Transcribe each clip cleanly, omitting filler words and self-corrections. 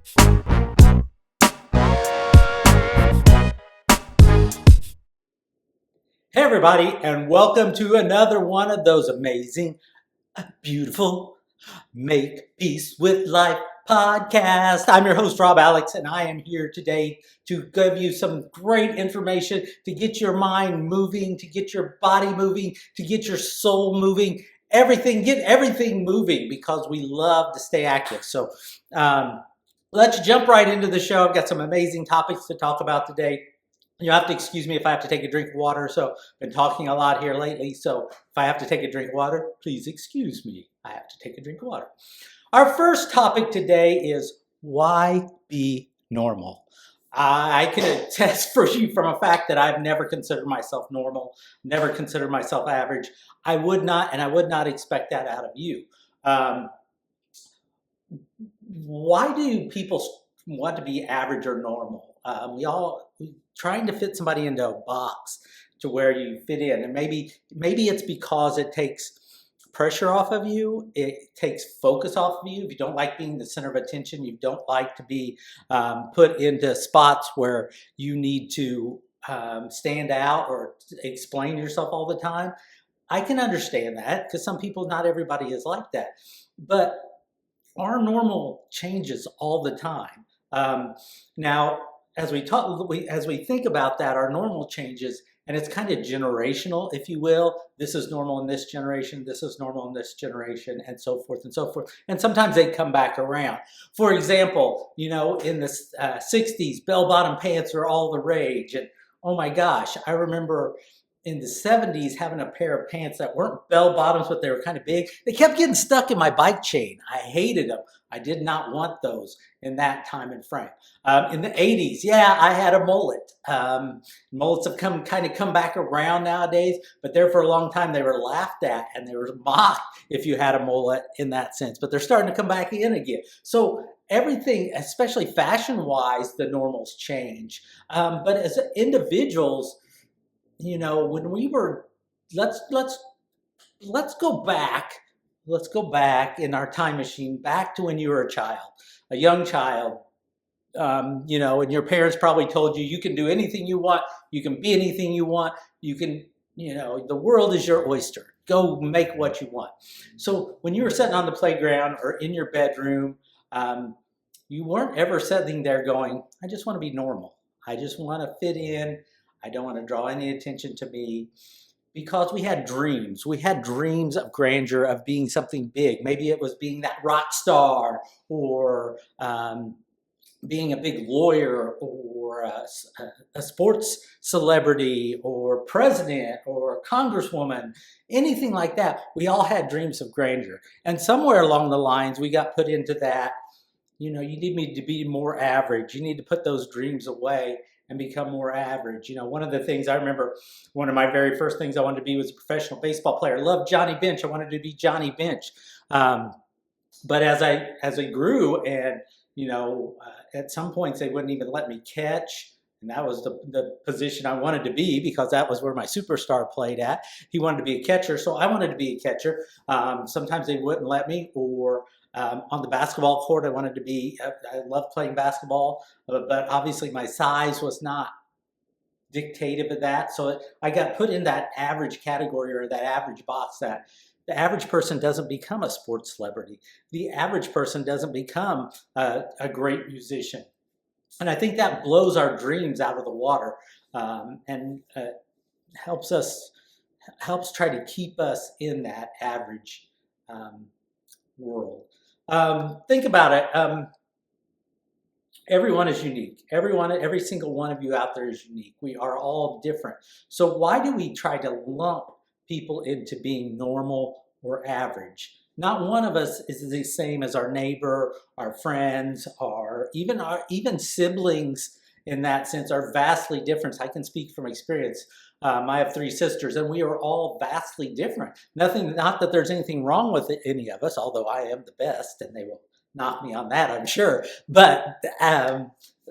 Hey, everybody, and welcome to another one of those amazing, beautiful, Make Peace with Life podcast. I'm your host, Rob Alex, and I am here today to give you some great information to get your mind moving, to get your body moving, to get your soul moving, get everything moving because we love to stay active. So let's jump right into the show. I've got some amazing topics to talk about today. You have to excuse me if I have to take a drink of water. So I've been talking a lot here lately. So if I have to take a drink of water, please excuse me. I have to take a drink of water. Our first topic today is why be normal? I can attest for you from a fact that I've never considered myself normal, never considered myself average. I would not, and I would not expect that out of you. Why do people want to be average or normal? We trying to fit somebody into a box to where you fit in, and maybe it's because it takes pressure off of you. It takes focus off of you. If you don't like being the center of attention, you don't like to be put into spots where you need to stand out or explain yourself all the time. I can understand that because some people, not everybody is like that, but our normal changes all the time. Now, as we think about that, our normal changes, and it's kind of generational, if you will. This is normal in this generation, this is normal in this generation, and so forth and so forth. And sometimes they come back around. For example, in the 60s, bell-bottom pants are all the rage. And oh my gosh, I remember in the 70s having a pair of pants that weren't bell bottoms, but they were kind of big. They kept getting stuck in my bike chain. I hated them. I did not want those in that time and frame. In the 80s, yeah, I had a mullet. Mullets have come back around nowadays, but there for a long time they were laughed at and they were mocked if you had a mullet in that sense. But they're starting to come back in again. So everything, especially fashion-wise, the normals change. But as individuals, when we were, let's go back in our time machine, back to when you were a young child, and your parents probably told you can do anything you want, you can be anything you want, you can, the world is your oyster. Go make what you want. So when you were sitting on the playground or in your bedroom, you weren't ever sitting there going, I just want to be normal. I just want to fit in. I don't want to draw any attention to me, because we had dreams. We had dreams of grandeur, of being something big. Maybe it was being that rock star, or being a big lawyer, or a sports celebrity, or president, or congresswoman, anything like that. We all had dreams of grandeur. And somewhere along the lines, we got put into that, you need me to be more average. You need to put those dreams away and become more average. One of the things I remember, one of my very first things I wanted to be was a professional baseball player. I loved Johnny Bench. I wanted to be Johnny Bench. But as I grew, and at some points they wouldn't even let me catch. And that was the position I wanted to be, because that was where my superstar played at. He wanted to be a catcher, so I wanted to be a catcher. Sometimes they wouldn't let me, or on the basketball court, I wanted to be. I loved playing basketball, but obviously my size was not dictative of that. So I got put in that average category, or that average box, that the average person doesn't become a sports celebrity. The average person doesn't become a great musician. And I think that blows our dreams out of the water, and helps try to keep us in that average world. Think about it. Everyone is unique. Every single one of you out there is unique. We are all different. So why do we try to lump people into being normal or average? Not one of us is the same as our neighbor, our friends, or even siblings. In that sense, are vastly different. I can speak from experience. I have 3 sisters, and we are all vastly different. Not that there's anything wrong with any of us, although I am the best, and they will knock me on that, I'm sure. But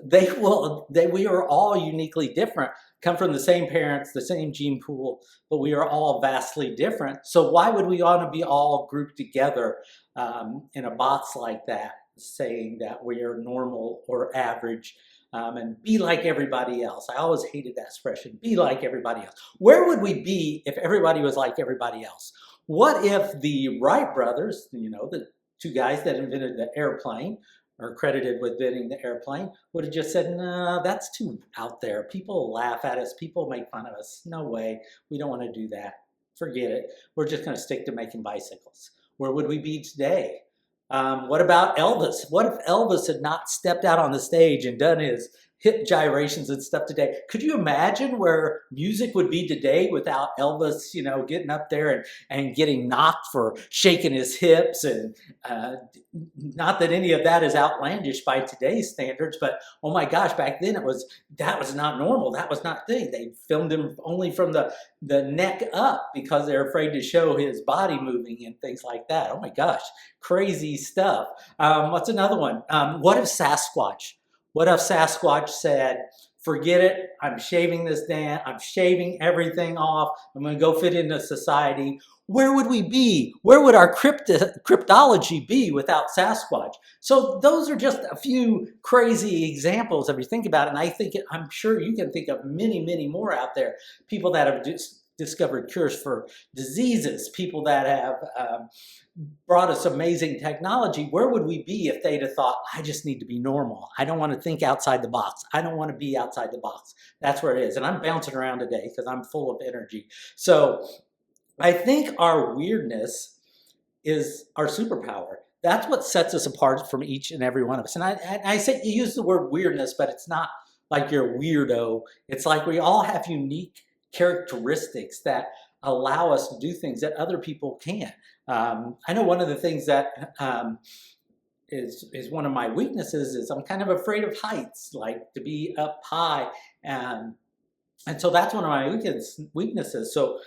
we are all uniquely different, come from the same parents, the same gene pool, but we are all vastly different. So why would we want to be all grouped together in a box like that? saying that we are normal or average, and be like everybody else. I always hated that expression, be like everybody else. Where would we be if everybody was like everybody else? What if the Wright brothers, the two guys that invented the airplane, are credited with inventing the airplane, would have just said, no, that's too out there. People laugh at us. People make fun of us. No way. We don't want to do that. Forget it. We're just going to stick to making bicycles. Where would we be today? What about Elvis? What if Elvis had not stepped out on the stage and done his hip gyrations and stuff today? Could you imagine where music would be today without Elvis, getting up there and getting knocked for shaking his hips? And not that any of that is outlandish by today's standards, but oh my gosh, back then that was not normal. That was not thing. They filmed him only from the neck up because they're afraid to show his body moving and things like that. Oh my gosh, crazy stuff. What's another one? What if Sasquatch? What if Sasquatch said, forget it, I'm shaving this down, I'm shaving everything off, I'm going to go fit into society. Where would we be? Where would our cryptology be without Sasquatch? So those are just a few crazy examples if you think about it. And I'm sure you can think of many, many more out there. People that have discovered cures for diseases, people that have brought us amazing technology. Where would we be if they'd have thought, I just need to be normal. I don't want to think outside the box. I don't want to be outside the box. That's where it is. And I'm bouncing around today because I'm full of energy. So I think our weirdness is our superpower. That's what sets us apart from each and every one of us. And I say you use the word weirdness, but it's not like you're a weirdo. It's like we all have unique characteristics that allow us to do things that other people can't. I know one of the things that is one of my weaknesses is I'm kind of afraid of heights, like to be up high. And so that's one of my weaknesses. So,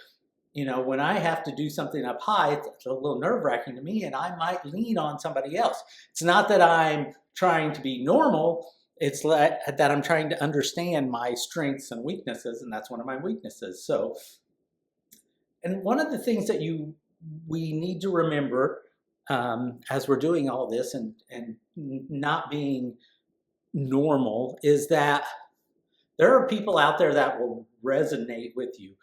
when I have to do something up high, it's a little nerve-wracking to me, and I might lean on somebody else. It's not that I'm trying to be normal. It's that I'm trying to understand my strengths and weaknesses, and that's one of my weaknesses. So, and one of the things that we need to remember as we're doing all this and not being normal is that there are people out there that will resonate with you.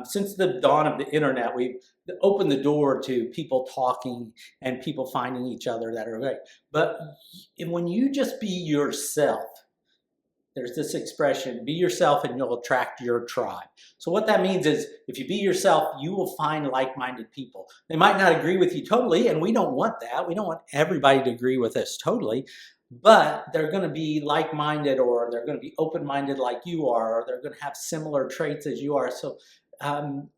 Since the dawn of the internet, we've opened the door to people talking and people finding each other that are great. But when you just be yourself, there's this expression, be yourself and you'll attract your tribe. So what that means is if you be yourself, you will find like-minded people. They might not agree with you totally, and we don't want that. We don't want everybody to agree with us totally. But they're going to be like-minded, or they're going to be open-minded like you are, or they're going to have similar traits as you are. So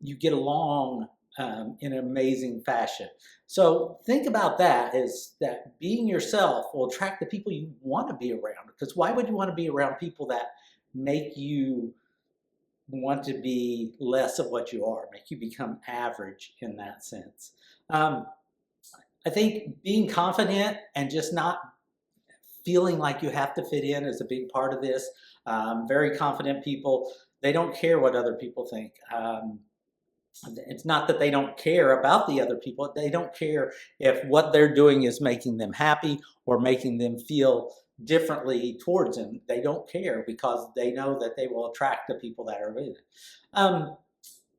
you get along in an amazing fashion. So think about that, is that being yourself will attract the people you want to be around. Because why would you want to be around people that make you want to be less of what you are, make you become average in that sense? I think being confident and just not feeling like you have to fit in is a big part of this. Very confident people, they don't care what other people think. It's not that they don't care about the other people. They don't care if what they're doing is making them happy or making them feel differently towards them. They don't care because they know that they will attract the people that are with it.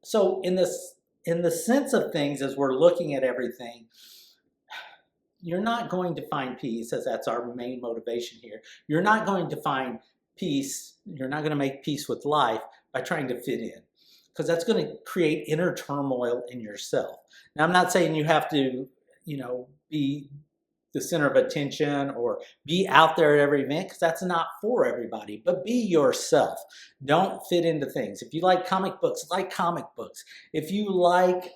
So in the sense of things, as we're looking at everything, you're not going to find peace, as that's our main motivation here. You're not going to find peace, you're not going to make peace with life by trying to fit in, because that's going to create inner turmoil in yourself. Now, I'm not saying you have to, be the center of attention or be out there at every event, because that's not for everybody, but be yourself. Don't fit into things. If you like comic books, like comic books. If you like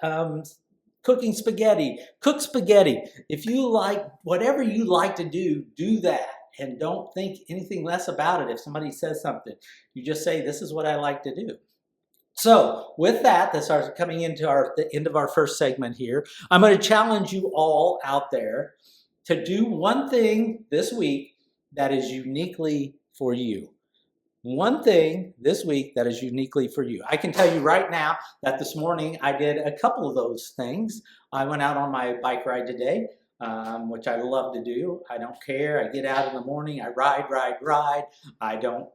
cooking spaghetti, cook spaghetti. If you like whatever you like to do, do that. And don't think anything less about it. If somebody says something, you just say, this is what I like to do. So with that, this is coming into the end of our first segment here. I'm going to challenge you all out there to do one thing this week that is uniquely for you. One thing this week that is uniquely for you. I can tell you right now that this morning I did a couple of those things. I went out on my bike ride today. which I love to do. I don't care. I get out in the morning. I ride. I don't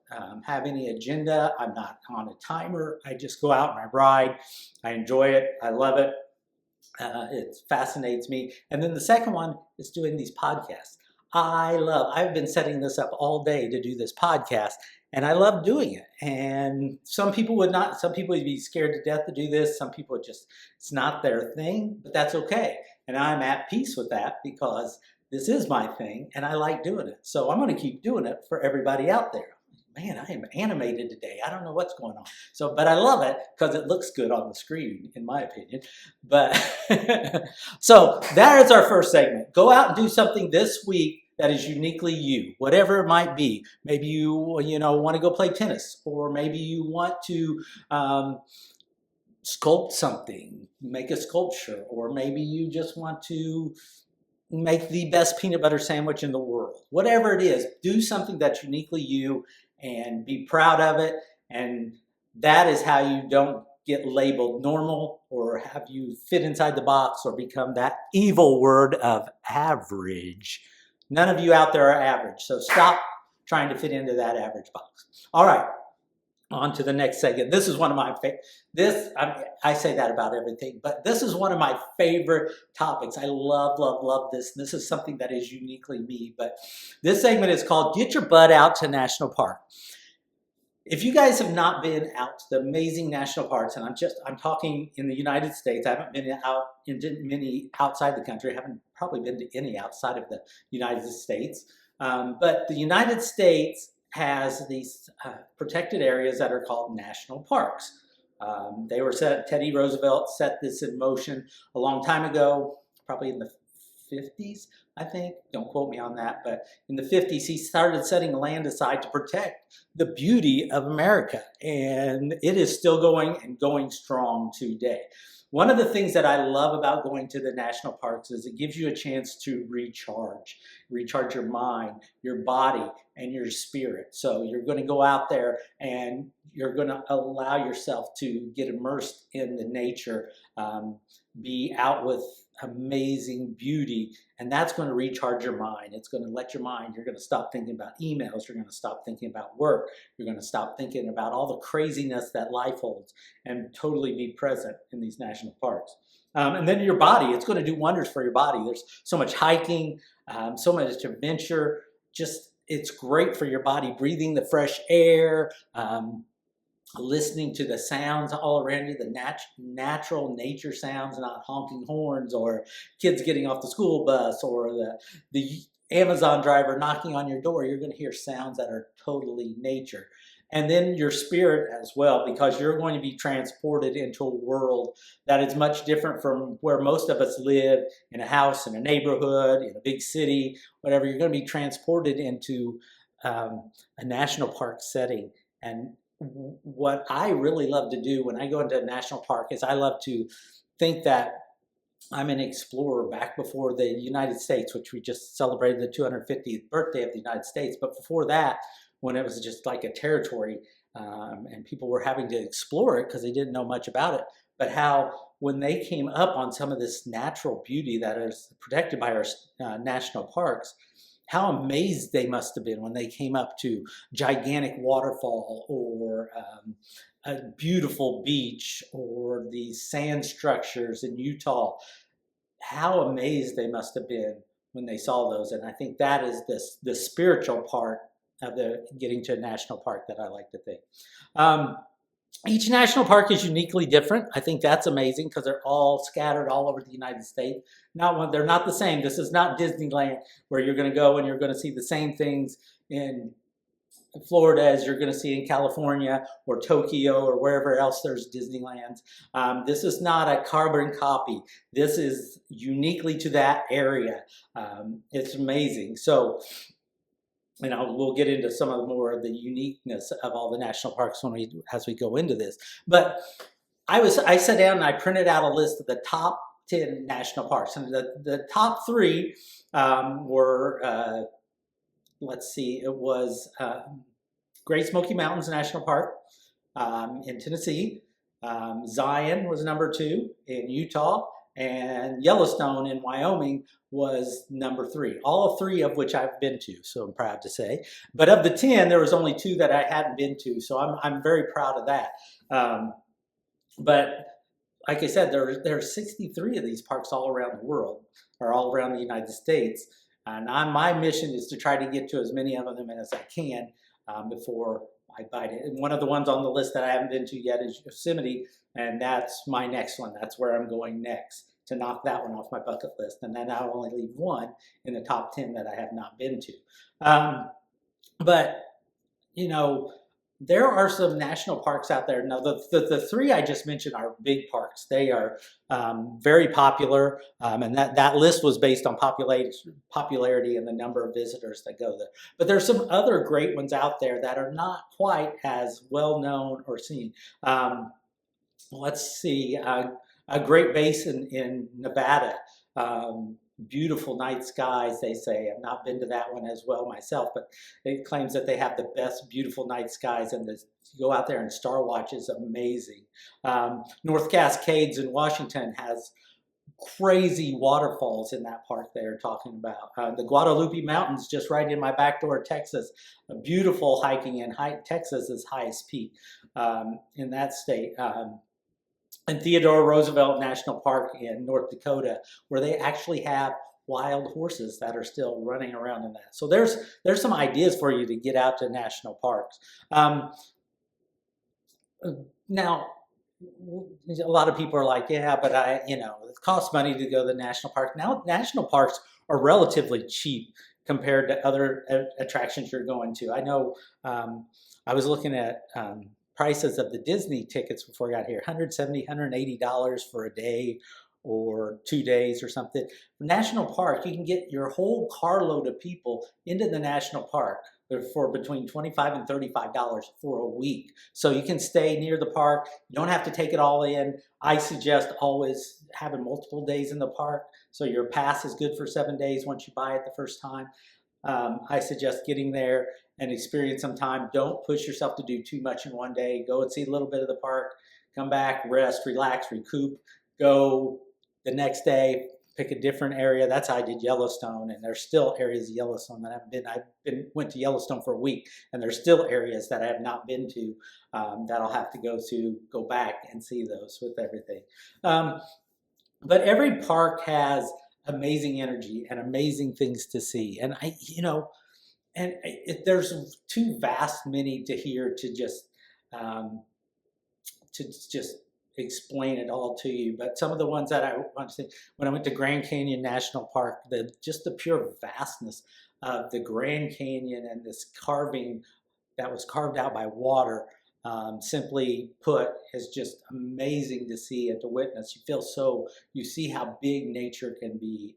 have any agenda. I'm not on a timer. I just go out and I ride. I enjoy it. I love it. It fascinates me. And then the second one is doing these podcasts. I've been setting this up all day to do this podcast, and I love doing it. And some people would be scared to death to do this. Some people it's not their thing, but that's okay. And I'm at peace with that because this is my thing and I like doing it. So I'm going to keep doing it for everybody out there. Man, I am animated today. I don't know what's going on. But I love it because it looks good on the screen, in my opinion. But so that is our first segment. Go out and do something this week that is uniquely you, whatever it might be. Maybe you want to go play tennis, or maybe you want to sculpt something, make a sculpture, or maybe you just want to make the best peanut butter sandwich in the world. Whatever it is, do something that's uniquely you and be proud of it. And that is how you don't get labeled normal or have you fit inside the box or become that evil word of average. None of you out there are average, so stop trying to fit into that average box. All right, on to the next segment. This is one of my favorite. I say that about everything, but this is one of my favorite topics. I love this. This is something that is uniquely me, but this segment is called Get Your Butt Out to National Park. If you guys have not been out to the amazing national parks, and I'm talking in the United States, I haven't been out into many outside the country. I haven't probably been to any outside of the United States. But the United States has these protected areas that are called national parks. Teddy Roosevelt set this in motion a long time ago, probably in the 50s, I think. Don't quote me on that, but in the 50s, he started setting land aside to protect the beauty of America, and it is still going and going strong today. One of the things that I love about going to the national parks is it gives you a chance to recharge your mind, your body, and your spirit. So you're going to go out there and you're going to allow yourself to get immersed in the nature, be out with amazing beauty, and that's going to recharge your mind. It's going to let your mind, you're going to stop thinking about emails, you're going to stop thinking about work, you're going to stop thinking about all the craziness that life holds and totally be present in these national parks. And then your body, it's going to do wonders for your body. There's so much hiking, so much adventure, it's great for your body, breathing the fresh air, listening to the sounds all around you, the natural nature sounds, not honking horns or kids getting off the school bus or the Amazon driver knocking on your door. You're going to hear sounds that are totally nature. And then your spirit as well, because you're going to be transported into a world that is much different from where most of us live, in a house, in a neighborhood, in a big city, whatever. You're going to be transported into a national park setting. And what I really love to do when I go into a national park is I love to think that I'm an explorer back before the United States, which we just celebrated the 250th birthday of the United States. But before that, when it was just like a territory and people were having to explore it because they didn't know much about it, but how when they came up on some of this natural beauty that is protected by our national parks, how amazed they must have been when they came up to gigantic waterfall or a beautiful beach or these sand structures in Utah. How amazed they must have been when they saw those. And I think that is the spiritual part of the getting to a national park that I like to think. Each national park is uniquely different. I think that's amazing because they're all scattered all over the United States. They're not the same. This is not Disneyland where you're going to go and you're going to see the same things in Florida as you're going to see in California or Tokyo or wherever else there's Disneylands. This is not a carbon copy. This is uniquely to that area. It's amazing. So, we'll get into some of more of the uniqueness of all the national parks as we go into this. But I sat down and I printed out a list of the top 10 national parks, and the top 3 were let's see, it was Great Smoky Mountains National Park in Tennessee. Zion was number 2 in Utah, and Yellowstone in Wyoming was number 3. All 3 of which I've been to, so I'm proud to say. But of the 10, there was only 2 that I hadn't been to, so I'm very proud of that. But like I said, there are 63 of these parks all around the world, or all around the United States. And my mission is to try to get to as many of them as I can before I bite it. And one of the ones on the list that I haven't been to yet is Yosemite, and that's my next one. That's where I'm going next, to knock that one off my bucket list. And then I'll only leave one in the top 10 that I have not been to. But, you know, there are some national parks out there. Now, the 3 I just mentioned are big parks. They are very popular, and that list was based on popularity and the number of visitors that go there. But there's some other great ones out there that are not quite as well known or seen. Let's see, a Great Basin in Nevada. Beautiful night skies, they say. I've not been to that one as well myself, but it claims that they have the best beautiful night skies, and to go out there and star watch is amazing. North Cascades in Washington has crazy waterfalls in that park they're talking about. The Guadalupe Mountains, just right in my back door, Texas, a beautiful hiking in Texas's highest peak in that state. And Theodore Roosevelt National Park in North Dakota, where they actually have wild horses that are still running around in that. So there's some ideas for you to get out to national parks. Now, a lot of people are like, yeah, but it costs money to go to the national park. Now, national parks are relatively cheap compared to other attractions you're going to. I know I was looking at prices of the Disney tickets before I got here, $170, $180 for a day or 2 days or something. National park, you can get your whole carload of people into the national park for between $25 and $35 for a week. So you can stay near the park. You don't have to take it all in. I suggest always having multiple days in the park. So your pass is good for 7 days once you buy it the first time. I suggest getting there and experience some time. Don't push yourself to do too much in one day. Go and see a little bit of the park, come back, rest, relax, recoup, go the next day, pick a different area. That's how I did Yellowstone, and there's still areas of Yellowstone that I haven't been. Went to Yellowstone for a week, and there's still areas that I have not been to that I'll have to go back and see those with everything. But every park has amazing energy and amazing things to see, and there's too vast many to hear to just explain it all to you. But some of the ones that I want to say, when I went to Grand Canyon National Park, just the pure vastness of the Grand Canyon and this carving that was carved out by water, simply put, is just amazing to see and to witness. You see how big nature can be.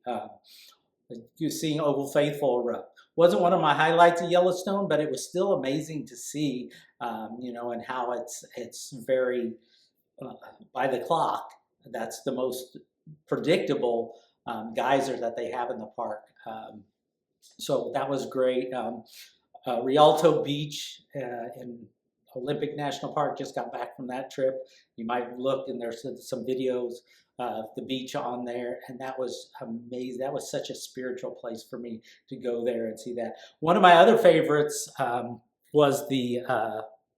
You seeing Old Faithful erupt wasn't one of my highlights of Yellowstone, but it was still amazing to see, and how it's very by the clock. That's the most predictable geyser that they have in the park. So that was great. Rialto Beach in Olympic National Park, just got back from that trip. You might look, and there's some videos of the beach on there, and that was amazing. That was such a spiritual place for me to go there and see that. One of my other favorites was the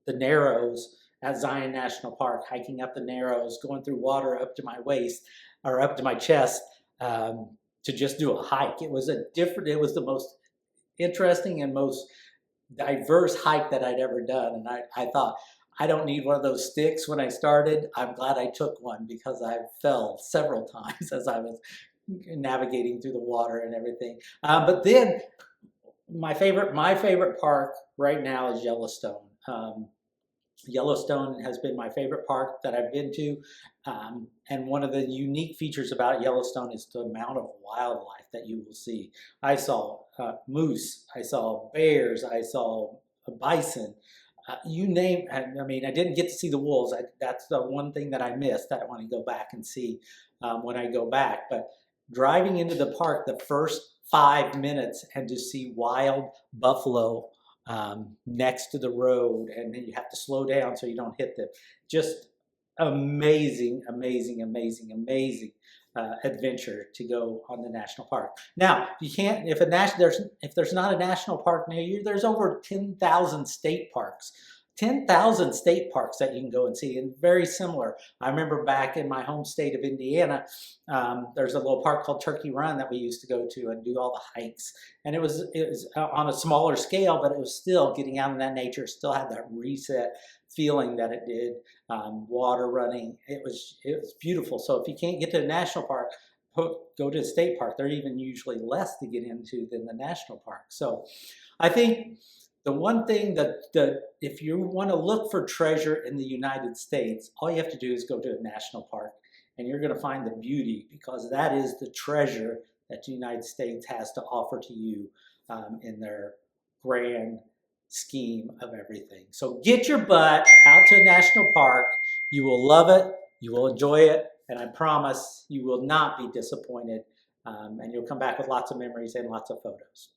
Narrows at Zion National Park, hiking up the Narrows, going through water up to my waist or up to my chest to just do a hike. It was the most interesting and most diverse hike that I'd ever done. And I thought, I don't need one of those sticks when I started. I'm glad I took one, because I fell several times as I was navigating through the water and everything. But then my favorite park right now is Yellowstone. Yellowstone has been my favorite park that I've been to. And one of the unique features about Yellowstone is the amount of wildlife that you will see. I saw moose, I saw bears, I saw a bison, you name. I mean, I didn't get to see the wolves. That's the one thing that I missed that I want to go back and see when I go back. But driving into the park the first 5 minutes and to see wild buffalo next to the road, and then you have to slow down so you don't hit them. Just amazing, amazing, amazing, amazing. adventure to go on the national park. Now, you can't, if there's not a national park near you, there's over 10,000 state parks. 10,000 state parks that you can go and see, and very similar. I remember back in my home state of Indiana, there's a little park called Turkey Run that we used to go to and do all the hikes. And it was on a smaller scale, but it was still getting out in that nature, still had that reset feeling that it did. Water running, it was beautiful. So if you can't get to a national park, go to a state park. They're even usually less to get into than the national park. So I think the one thing that if you want to look for treasure in the United States, all you have to do is go to a national park, and you're going to find the beauty, because that is the treasure that the United States has to offer to you in their grand scheme of everything. So get your butt out to a national park. You will love it. You will enjoy it. And I promise you will not be disappointed. And you'll come back with lots of memories and lots of photos.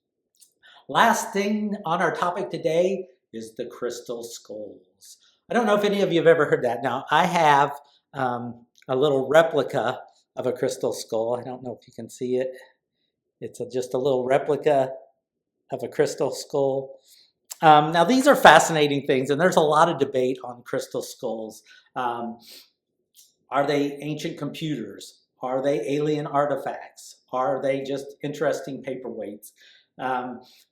Last thing on our topic today is the crystal skulls. I don't know if any of you have ever heard that. Now, I have a little replica of a crystal skull. I don't know if you can see it. It's just a little replica of a crystal skull. Now, these are fascinating things, and there's a lot of debate on crystal skulls. Are they ancient computers? Are they alien artifacts? Are they just interesting paperweights?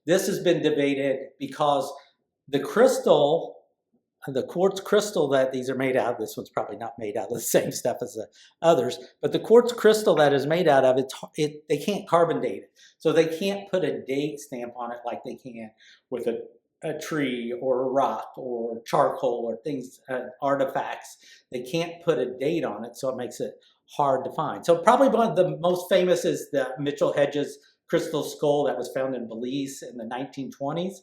This has been debated because the crystal, the quartz crystal that these are made out of, this one's probably not made out of the same stuff as the others, but the quartz crystal that is made out of it, they can't carbon date it. So they can't put a date stamp on it like they can with a tree or a rock or charcoal or things, artifacts. They can't put a date on it, so it makes it hard to find. So probably one of the most famous is the Mitchell Hedges crystal skull that was found in Belize in the 1920s.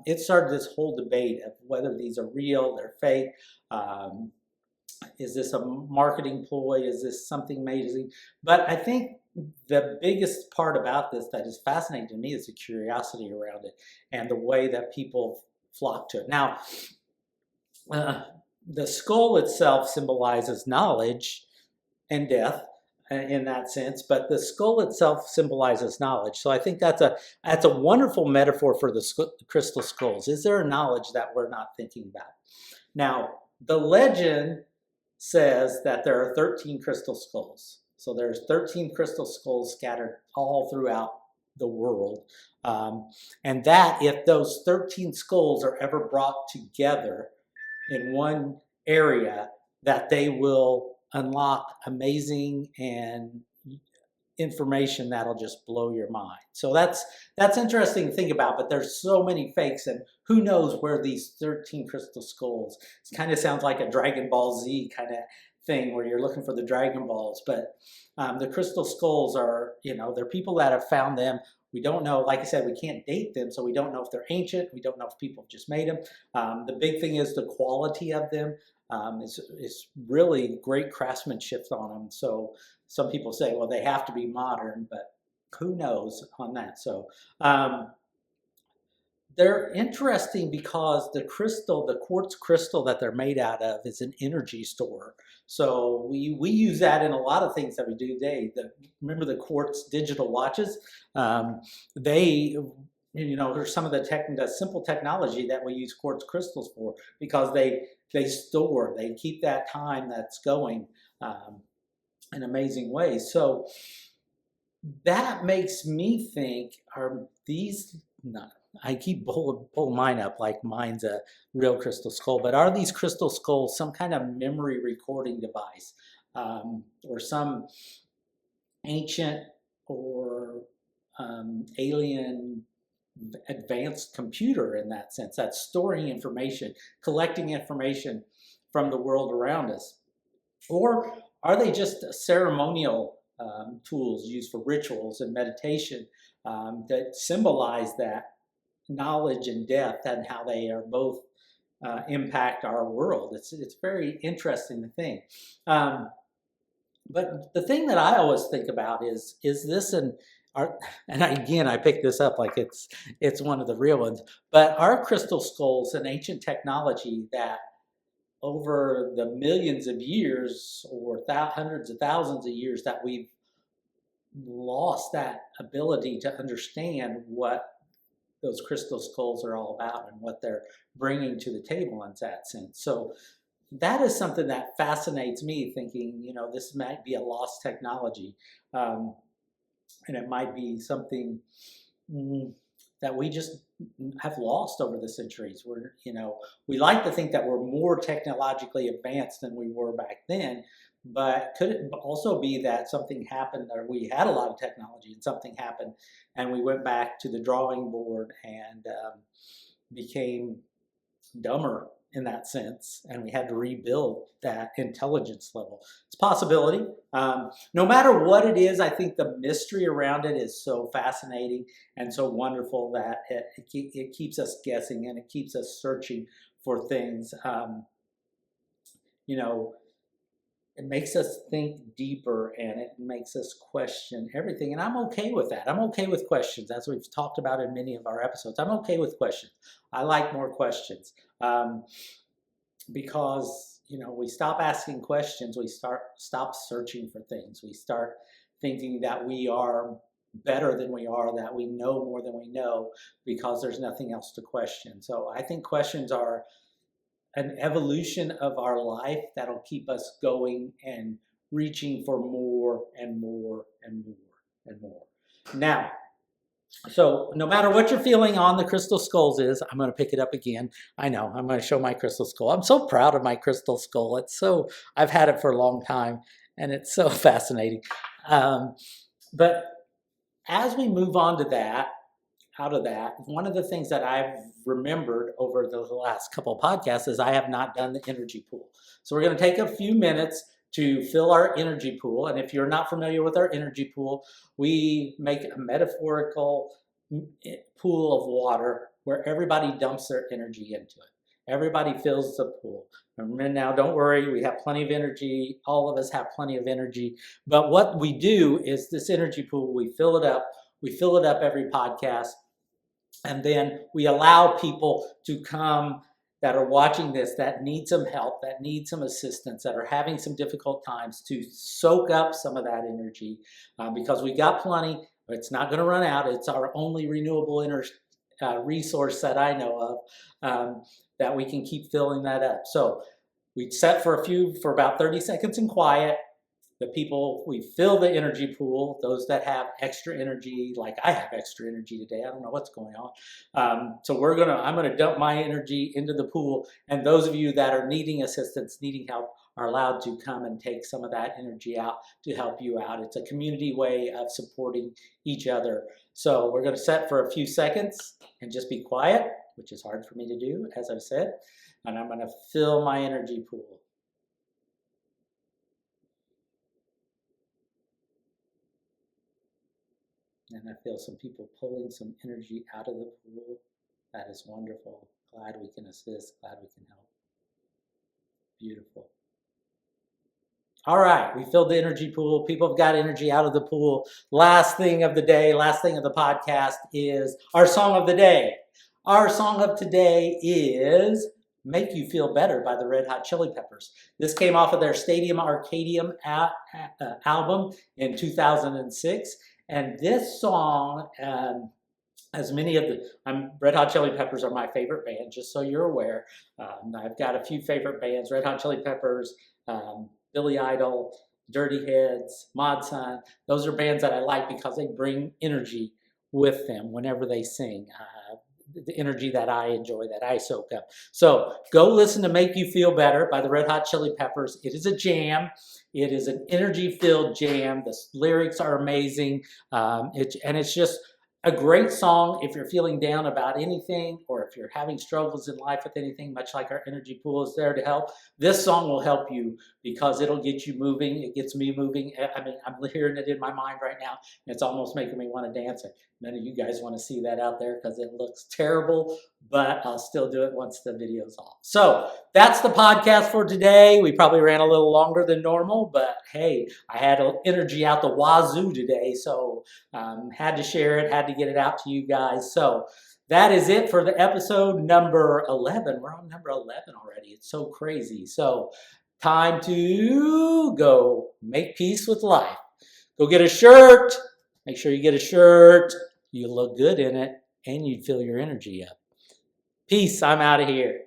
It started this whole debate of whether these are real, they're fake. Is this a marketing ploy? Is this something amazing? But I think the biggest part about this that is fascinating to me is the curiosity around it and the way that people flock to it. Now, the skull itself symbolizes knowledge and death in that sense, but the skull itself symbolizes knowledge. So I think that's a wonderful metaphor for the crystal skulls. Is there a knowledge that we're not thinking about? Now, the legend says that there are 13 crystal skulls. So there's 13 crystal skulls scattered all throughout the world. And that if those 13 skulls are ever brought together in one area, that they will unlock amazing and information that'll just blow your mind. So that's interesting to think about, but there's so many fakes, and who knows where these 13 crystal skulls, it kind of sounds like a Dragon Ball Z kind of thing where you're looking for the Dragon Balls, but the crystal skulls are, they're people that have found them. We don't know, like I said, we can't date them, so we don't know if they're ancient. We don't know if people just made them. The big thing is the quality of them. It's really great craftsmanship on them. So some people say, well, they have to be modern, but who knows on that. So they're interesting because the quartz crystal that they're made out of is an energy store. So we use that in a lot of things that we do today. Remember the quartz digital watches? There's some of the simple technology that we use quartz crystals for, because they keep that time that's going in amazing ways. So that makes me think, I keep pulling mine up like mine's a real crystal skull, but are these crystal skulls some kind of memory recording device, or some ancient or alien advanced computer in that sense that's storing information, collecting information from the world around us? Or are they just ceremonial tools used for rituals and meditation that symbolize that knowledge and death and how they are both impact our world? It's very interesting to think. But the thing that I always think about is this and again, I picked this up like it's one of the real ones, but are crystal skulls an ancient technology that over the millions of years or hundreds of thousands of years that we've lost that ability to understand what those crystal skulls are all about and what they're bringing to the table in that sense. So that is something that fascinates me, thinking, this might be a lost technology. And it might be something that we just have lost over the centuries. We like to think that we're more technologically advanced than we were back then, but could it also be that something happened, or we had a lot of technology and something happened and we went back to the drawing board and became dumber in that sense, and we had to rebuild that intelligence level? It's a possibility. No matter what it is, I think the mystery around it is so fascinating and so wonderful that it keeps us guessing and it keeps us searching for things. It makes us think deeper and it makes us question everything. And I'm okay with that. I'm okay with questions, as we've talked about in many of our episodes. I'm okay with questions. I like more questions because, we stop asking questions. We stop searching for things. We start thinking that we are better than we are, that we know more than we know, because there's nothing else to question. So I think questions are an evolution of our life that'll keep us going and reaching for more and more and more and more. Now, so no matter what you're feeling on the crystal skulls is, I'm going to pick it up again. I know, I'm going to show my crystal skull. I'm so proud of my crystal skull. I've had it for a long time and it's so fascinating. But as we move on to that, out of that, one of the things that I've remembered over the last couple of podcasts is I have not done the energy pool. So we're going to take a few minutes to fill our energy pool. And if you're not familiar with our energy pool, we make a metaphorical pool of water where everybody dumps their energy into it. Everybody fills the pool. And now, don't worry, we have plenty of energy. All of us have plenty of energy. But what we do is this energy pool, we fill it up. We fill it up every podcast. And then we allow people to come that are watching this, that need some help, that need some assistance, that are having some difficult times, to soak up some of that energy because we got plenty. It's not going to run out. It's our only renewable resource that I know of, that we can keep filling that up. So we set for about 30 seconds in quiet. The people, we fill the energy pool, those that have extra energy, like I have extra energy today. I don't know what's going on. So I'm going to dump my energy into the pool. And those of you that are needing assistance, needing help, are allowed to come and take some of that energy out to help you out. It's a community way of supporting each other. So we're going to set for a few seconds and just be quiet, which is hard for me to do, as I've said. And I'm going to fill my energy pool. And I feel some people pulling some energy out of the pool. That is wonderful. Glad we can assist. Glad we can help. Beautiful. All right, we filled the energy pool. People have got energy out of the pool. Last thing of the day, last thing of the podcast is our song of the day. Our song of today is Make You Feel Better by the Red Hot Chili Peppers. This came off of their Stadium Arcadium album in 2006. And this song, as many of Red Hot Chili Peppers are my favorite band, just so you're aware. I've got a few favorite bands: Red Hot Chili Peppers, Billy Idol, Dirty Heads, Mod Sun. Those are bands that I like because they bring energy with them whenever they sing. The energy that I enjoy, that I soak up. So go listen to Make You Feel Better by the Red Hot Chili Peppers. It is a jam. It is an energy-filled jam. The lyrics are amazing. And it's just a great song if you're feeling down about anything, or if you're having struggles in life with anything, much like our energy pool is there to help. This song will help you because it'll get you moving. It gets me moving. I mean, I'm hearing it in my mind right now, and it's almost making me want to dance it. None of you guys want to see that out there because it looks terrible, but I'll still do it once the video's off. So that's the podcast for today. We probably ran a little longer than normal, but hey, I had energy out the wazoo today, so had to share it, had to get it out to you guys. So that is it for the episode number 11. We're on number 11 already. It's so crazy. So time to go make peace with life. Go get a shirt. Make sure you get a shirt. You look good in it, and you fill your energy up. Peace. I'm out of here.